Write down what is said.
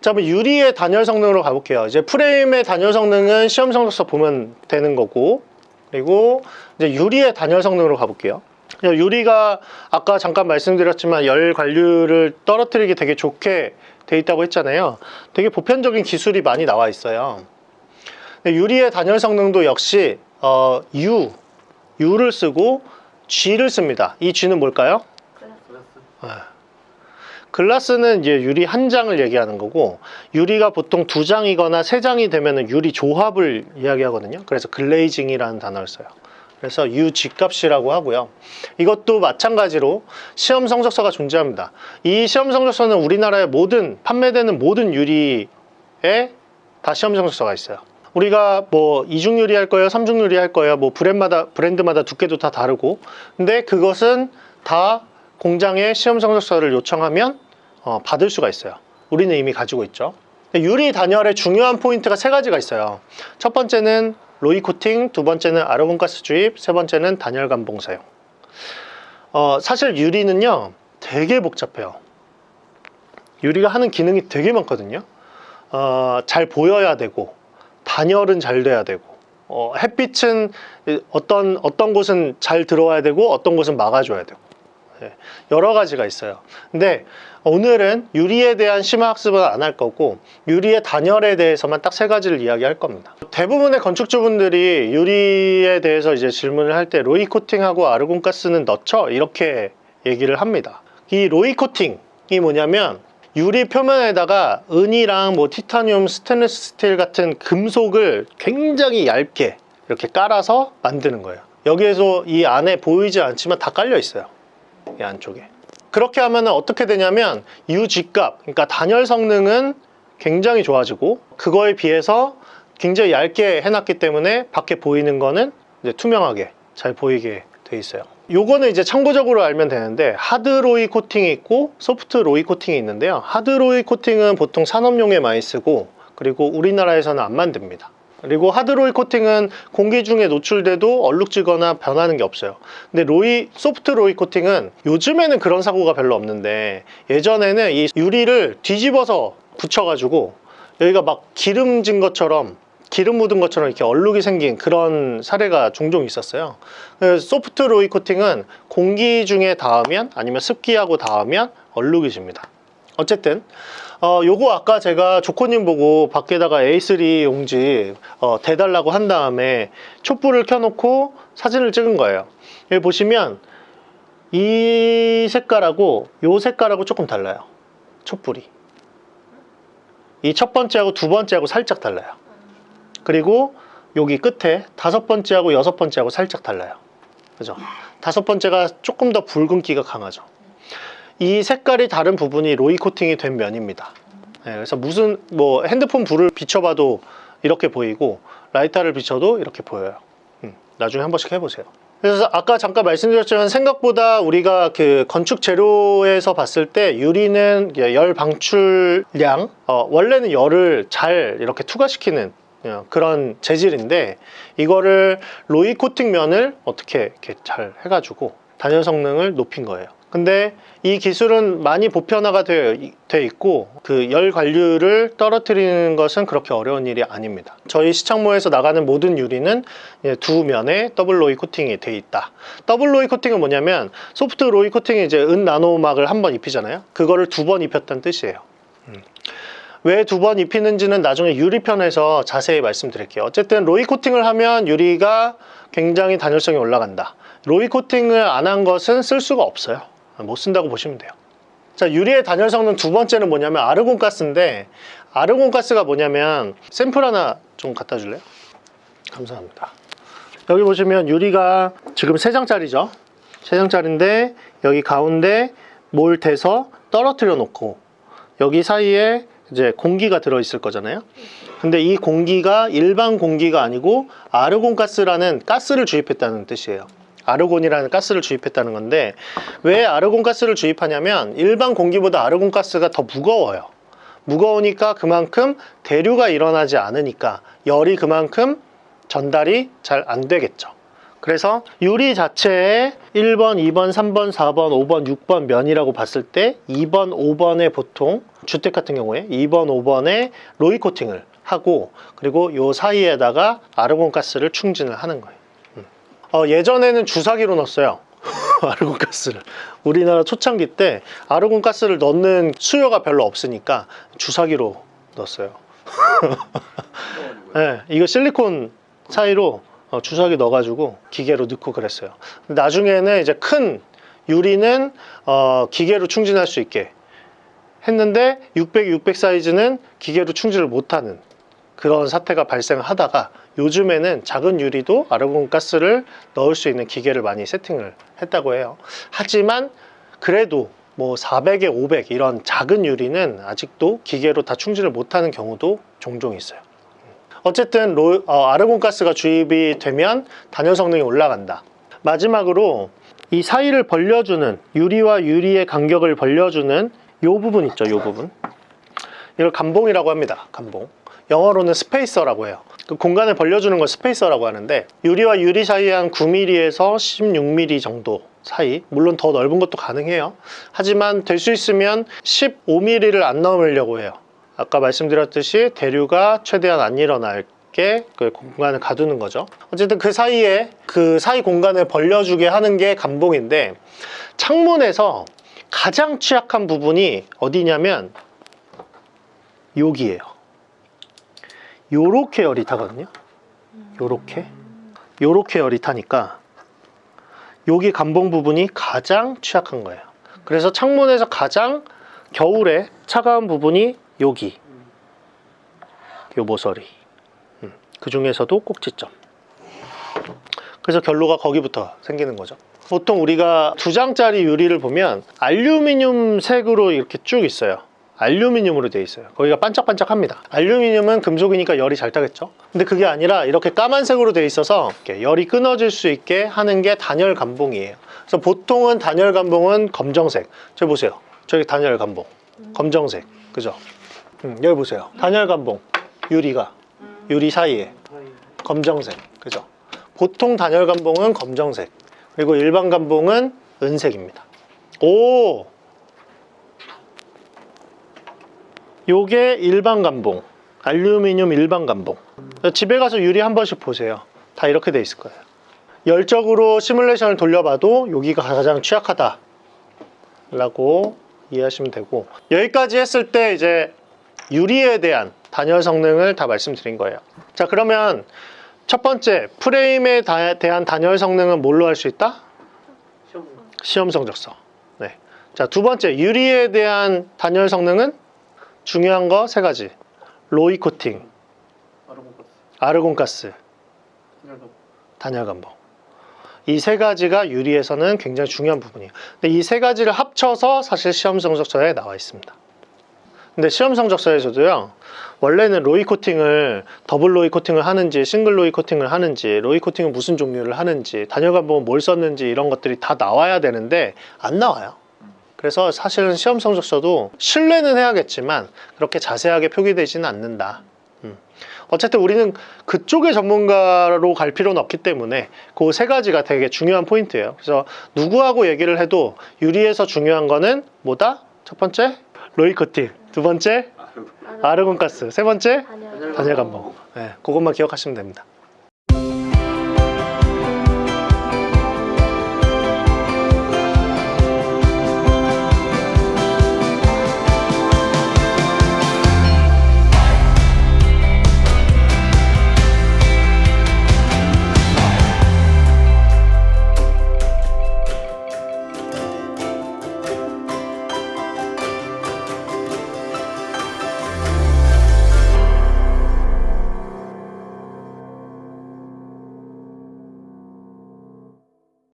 자, 그럼 유리의 단열 성능으로 가볼게요. 이제 프레임의 단열 성능은 시험 성적서 보면 되는 거고, 그리고 이제 유리의 단열 성능으로 가볼게요. 유리가 아까 잠깐 말씀드렸지만 열 관류를 떨어뜨리기 되게 좋게 돼 있다고 했잖아요. 되게 보편적인 기술이 많이 나와 있어요. 유리의 단열 성능도 역시 U를 쓰고 G를 씁니다. 이 G는 뭘까요? 글라스는 이제 유리 한 장을 얘기하는 거고, 유리가 보통 2장이거나 3장이 되면 유리 조합을 이야기하거든요. 그래서 글레이징이라는 단어를 써요. 그래서 UG 값이라고 하고요. 이것도 마찬가지로 시험 성적서가 존재합니다. 이 시험 성적서는 우리나라의 판매되는 모든 유리에 다 시험 성적서가 있어요. 우리가 뭐 2중 유리 할 거예요, 3중 유리 할 거예요, 뭐 브랜드마다 두께도 다 다르고, 근데 그것은 다 공장에 시험 성적서를 요청하면 받을 수가 있어요. 우리는 이미 가지고 있죠. 유리 단열의 중요한 포인트가 3가지가 있어요. 첫 번째는 로이 코팅, 두 번째는 아르곤가스 주입, 세 번째는 단열 감봉 사용. 사실 유리는요 되게 복잡해요. 유리가 하는 기능이 되게 많거든요. 잘 보여야 되고, 단열은 잘 돼야 되고, 햇빛은 어떤 곳은 잘 들어와야 되고, 어떤 곳은 막아줘야 되고, 여러 가지가 있어요. 근데 오늘은 유리에 대한 심화 학습은 안 할 거고, 유리의 단열에 대해서만 딱 3가지를 이야기할 겁니다. 대부분의 건축주분들이 유리에 대해서 이제 질문을 할 때 로이 코팅하고 아르곤 가스는 넣죠? 이렇게 얘기를 합니다. 이 로이 코팅이 뭐냐면 유리 표면에다가 은이랑 뭐 티타늄, 스테인리스 스틸 같은 금속을 굉장히 얇게 이렇게 깔아서 만드는 거예요. 여기에서 이 안에 보이지 않지만 다 깔려 있어요. 이 안쪽에. 그렇게 하면 어떻게 되냐면 UG 값, 그러니까 단열 성능은 굉장히 좋아지고, 그거에 비해서 굉장히 얇게 해놨기 때문에 밖에 보이는 거는 이제 투명하게 잘 보이게 돼 있어요. 요거는 이제 참고적으로 알면 되는데, 하드 로이 코팅이 있고 소프트 로이 코팅이 있는데요. 하드 로이 코팅은 보통 산업용에 많이 쓰고, 그리고 우리나라에서는 안 만듭니다. 그리고 하드로이 코팅은 공기 중에 노출돼도 얼룩지거나 변하는 게 없어요. 근데 소프트 로이 코팅은 요즘에는 그런 사고가 별로 없는데, 예전에는 이 유리를 뒤집어서 붙여가지고 여기가 막 기름 묻은 것처럼 이렇게 얼룩이 생긴 그런 사례가 종종 있었어요. 소프트 로이 코팅은 공기 중에 닿으면, 아니면 습기하고 닿으면 얼룩이 집니다. 어쨌든 요거 아까 제가 조코님 보고 밖에다가 A3 용지 대달라고 한 다음에 촛불을 켜놓고 사진을 찍은 거예요. 여기 보시면 이 색깔하고 요 색깔하고 조금 달라요. 촛불이 이 첫 번째하고 두 번째하고 살짝 달라요. 그리고 여기 끝에 5번째하고 6번째하고 살짝 달라요. 그죠? 5번째가 조금 더 붉은기가 강하죠. 이 색깔이 다른 부분이 로이 코팅이 된 면입니다. 그래서 무슨 핸드폰 불을 비춰봐도 이렇게 보이고, 라이터를 비춰도 이렇게 보여요. 나중에 한 번씩 해보세요. 그래서 아까 잠깐 말씀드렸지만, 생각보다 우리가 그 건축 재료에서 봤을 때 유리는 열 방출량, 원래는 열을 잘 이렇게 투과시키는 그런 재질인데, 이거를 로이 코팅 면을 어떻게 이렇게 잘 해가지고 단열 성능을 높인 거예요. 근데 이 기술은 많이 보편화가 되어 있고, 그 열 관류를 떨어뜨리는 것은 그렇게 어려운 일이 아닙니다. 저희 시창모에서 나가는 모든 유리는 두 면에 더블 로이 코팅이 되어 있다. 더블 로이 코팅은 뭐냐면, 소프트 로이 코팅이 이제 은 나노막을 한 번 입히잖아요. 그거를 2번 입혔다는 뜻이에요. 왜 2번 입히는지는 나중에 유리편에서 자세히 말씀드릴게요. 어쨌든 로이 코팅을 하면 유리가 굉장히 단열성이 올라간다. 로이 코팅을 안 한 것은 쓸 수가 없어요. 못 쓴다고 보시면 돼요. 자, 유리의 단열 성능 두 번째는 뭐냐면 아르곤 가스인데, 아르곤 가스가 뭐냐면, 샘플 하나 좀 갖다 줄래요? 감사합니다. 여기 보시면 유리가 지금 3장짜리죠. 3장짜리인데 여기 가운데 뭘 대서 떨어뜨려 놓고, 여기 사이에 이제 공기가 들어 있을 거잖아요. 근데 이 공기가 일반 공기가 아니고 아르곤 가스라는 가스를 주입했다는 뜻이에요. 아르곤이라는 가스를 주입했다는 건데, 왜 아르곤 가스를 주입하냐면, 일반 공기보다 아르곤 가스가 더 무거워요. 무거우니까 그만큼 대류가 일어나지 않으니까 열이 그만큼 전달이 잘 안 되겠죠. 그래서 유리 자체에 1번, 2번, 3번, 4번, 5번, 6번 면이라고 봤을 때 2번, 5번에 보통 주택 같은 경우에 2번, 5번에 로이 코팅을 하고 그리고 요 사이에다가 아르곤가스를 충진을 하는 거예요. 예전에는 주사기로 넣었어요. 아르곤가스를. 우리나라 초창기 때 아르곤가스를 넣는 수요가 별로 없으니까 주사기로 넣었어요. 네, 이거 실리콘 사이로 주사기 넣어가지고 기계로 넣고 그랬어요. 나중에는 이제 큰 유리는 기계로 충진할 수 있게 했는데 600 사이즈는 기계로 충진을 못하는 그런 사태가 발생하다가 요즘에는 작은 유리도 아르곤가스를 넣을 수 있는 기계를 많이 세팅을 했다고 해요. 하지만 그래도 뭐 400에 500 이런 작은 유리는 아직도 기계로 다 충진을 못하는 경우도 종종 있어요. 어쨌든 아르곤가스가 주입이 되면 단열 성능이 올라간다. 마지막으로 이 사이를 벌려주는 유리와 유리의 간격을 벌려주는 요 부분 있죠, 요 부분. 이걸 감봉이라고 합니다. 감봉. 영어로는 스페이서라고 해요. 그 공간을 벌려주는 걸 스페이서라고 하는데 유리와 유리 사이에 한 9mm에서 16mm 정도 사이, 물론 더 넓은 것도 가능해요. 하지만 될 수 있으면 15mm를 안 넘으려고 해요. 아까 말씀드렸듯이 대류가 최대한 안 일어나게 그 공간을 가두는 거죠. 어쨌든 그 사이에 그 사이 공간을 벌려주게 하는 게 감봉인데 창문에서 가장 취약한 부분이 어디냐면 여기에요. 요렇게 열이 타거든요. 요렇게 열이 타니까 여기 감봉 부분이 가장 취약한 거예요. 그래서 창문에서 가장 겨울에 차가운 부분이 여기 요 모서리, 그 중에서도 꼭지점. 그래서 결로가 거기부터 생기는 거죠. 보통 우리가 2장짜리 유리를 보면 알루미늄 색으로 이렇게 쭉 있어요. 알루미늄으로 되어 있어요. 거기가 반짝반짝합니다. 알루미늄은 금속이니까 열이 잘 타겠죠. 근데 그게 아니라 이렇게 까만색으로 되어 있어서 이렇게 열이 끊어질 수 있게 하는 게 단열 감봉이에요. 그래서 보통은 단열 감봉은 검정색. 저기 보세요. 저기 단열 감봉 검정색, 그죠? 여기 보세요. 단열 감봉 유리가 유리 사이에 검정색, 그죠? 보통 단열 감봉은 검정색, 그리고 일반 감봉은 은색입니다. 오! 요게 일반 감봉, 알루미늄 일반 감봉. 집에 가서 유리 한 번씩 보세요. 다 이렇게 돼 있을 거예요. 열적으로 시뮬레이션을 돌려봐도 여기가 가장 취약하다 라고 이해하시면 되고, 여기까지 했을 때 이제 유리에 대한 단열 성능을 다 말씀드린 거예요. 자, 그러면 첫 번째 프레임에 대한 단열 성능은 뭘로 할 수 있다? 시험 성적서. 네. 자, 두 번째 유리에 대한 단열 성능은 중요한 거 세 가지. 로이 코팅, 아르곤가스, 단열 감봉. 이 세 가지가 유리에서는 굉장히 중요한 부분이에요. 근데 이 세 가지를 합쳐서 사실 시험 성적서에 나와 있습니다. 근데 시험 성적서에서도요, 원래는 로이 코팅을 더블 로이 코팅을 하는지 싱글 로이 코팅을 하는지, 로이 코팅은 무슨 종류를 하는지, 단열 감봉은 뭘 썼는지 이런 것들이 다 나와야 되는데 안 나와요. 그래서 사실은 시험 성적서도 신뢰는 해야겠지만 그렇게 자세하게 표기되지는 않는다. 어쨌든 우리는 그쪽의 전문가로 갈 필요는 없기 때문에 그 세 가지가 되게 중요한 포인트예요. 그래서 누구하고 얘기를 해도 유리에서 중요한 거는 뭐다? 첫 번째 로이 코팅, 두 번째 아르곤가스, 세 번째 단열 감봉. 네, 그것만 기억하시면 됩니다.